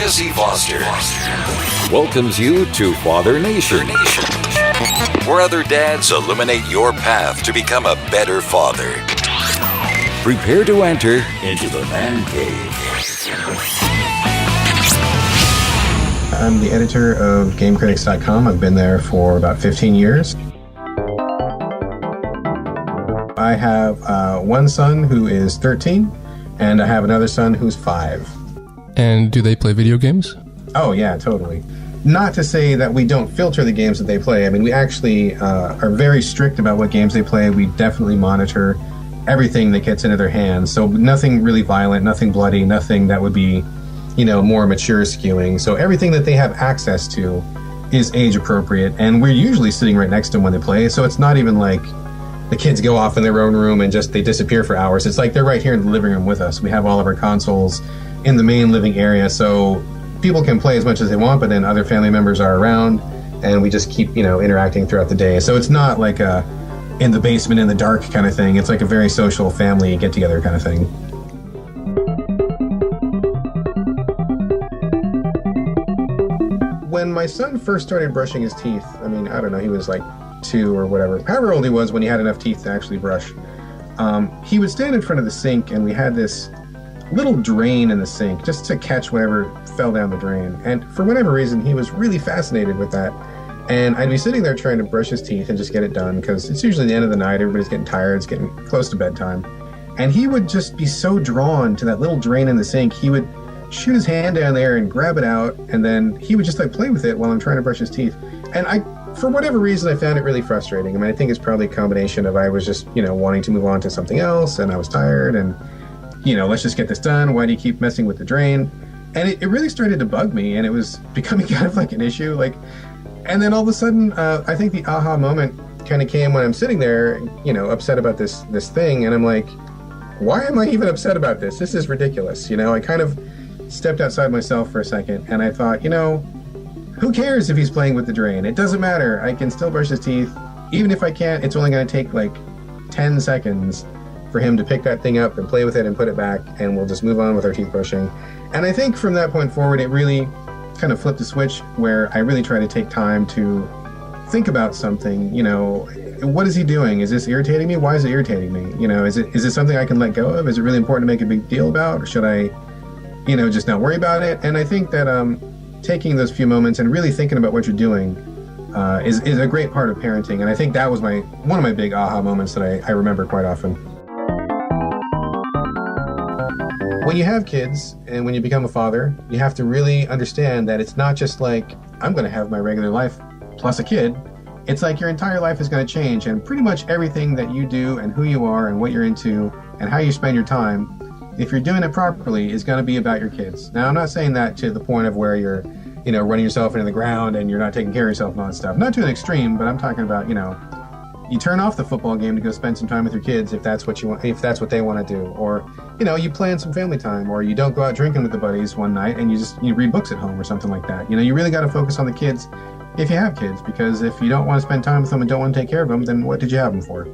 Jesse Foster welcomes you to Father Nation, where other dads illuminate your path to become a better father. Prepare to enter into the man cave. I'm the editor of GameCritics.com. I've been there for about 15 years. I have one son who is 13, and I have another son who's 5. And do they play video games? Oh, yeah, totally. Not to say that we don't filter the games that they play. I mean, we actually are very strict about what games they play. We definitely monitor everything that gets into their hands. So nothing really violent, nothing bloody, nothing that would be, more mature skewing. So everything that they have access to is age appropriate. And we're usually sitting right next to them when they play. So it's not even like the kids go off in their own room and they disappear for hours. It's like they're right here in the living room with us. We have all of our consoles in the main living area, so people can play as much as they want, but then other family members are around, and we just keep, interacting throughout the day. So it's not like a in the basement in the dark kind of thing. It's like a very social family get-together kind of thing. When my son first started brushing his teeth, I don't know, he was like 2 or whatever, however old he was when he had enough teeth to actually brush, he would stand in front of the sink, and we had this little drain in the sink just to catch whatever fell down the drain. And for whatever reason, he was really fascinated with that. And I'd be sitting there trying to brush his teeth and just get it done, because it's usually the end of the night, everybody's getting tired, it's getting close to bedtime. And he would just be so drawn to that little drain in the sink, he would shoot his hand down there and grab it out, and then he would just play with it while I'm trying to brush his teeth. And for whatever reason, I found it really frustrating. I think it's probably a combination of I was just, wanting to move on to something else, and I was tired, and let's just get this done. Why do you keep messing with the drain? And it really started to bug me, and it was becoming kind of like an issue. And then all of a sudden, I think the aha moment kind of came when I'm sitting there, upset about this thing, and I'm like, why am I even upset about this? This is ridiculous. I kind of stepped outside myself for a second, and I thought, who cares if he's playing with the drain? It doesn't matter. I can still brush his teeth. Even if I can't, it's only going to take 10 seconds for him to pick that thing up and play with it and put it back, and we'll just move on with our teeth brushing. And I think from that point forward, it really kind of flipped a switch where I really try to take time to think about something. What is he doing? Is this irritating me? Why is it irritating me? Is it something I can let go of? Is it really important to make a big deal about? Or should I, just not worry about it? And I think that taking those few moments and really thinking about what you're doing is a great part of parenting. And I think that was one of my big aha moments that I remember quite often. When you have kids and when you become a father, you have to really understand that it's not just like, I'm going to have my regular life plus a kid. It's like your entire life is going to change, and pretty much everything that you do and who you are and what you're into and how you spend your time, if you're doing it properly, is going to be about your kids. Now, I'm not saying that to the point of where you're, running yourself into the ground and you're not taking care of yourself and all that stuff. Not to an extreme, but I'm talking about, you turn off the football game to go spend some time with your kids if that's what you want, if that's what they want to do, or you plan some family time, or you don't go out drinking with the buddies one night and you read books at home or something like that. You really got to focus on the kids if you have kids, because if you don't want to spend time with them and don't want to take care of them, then what did you have them for?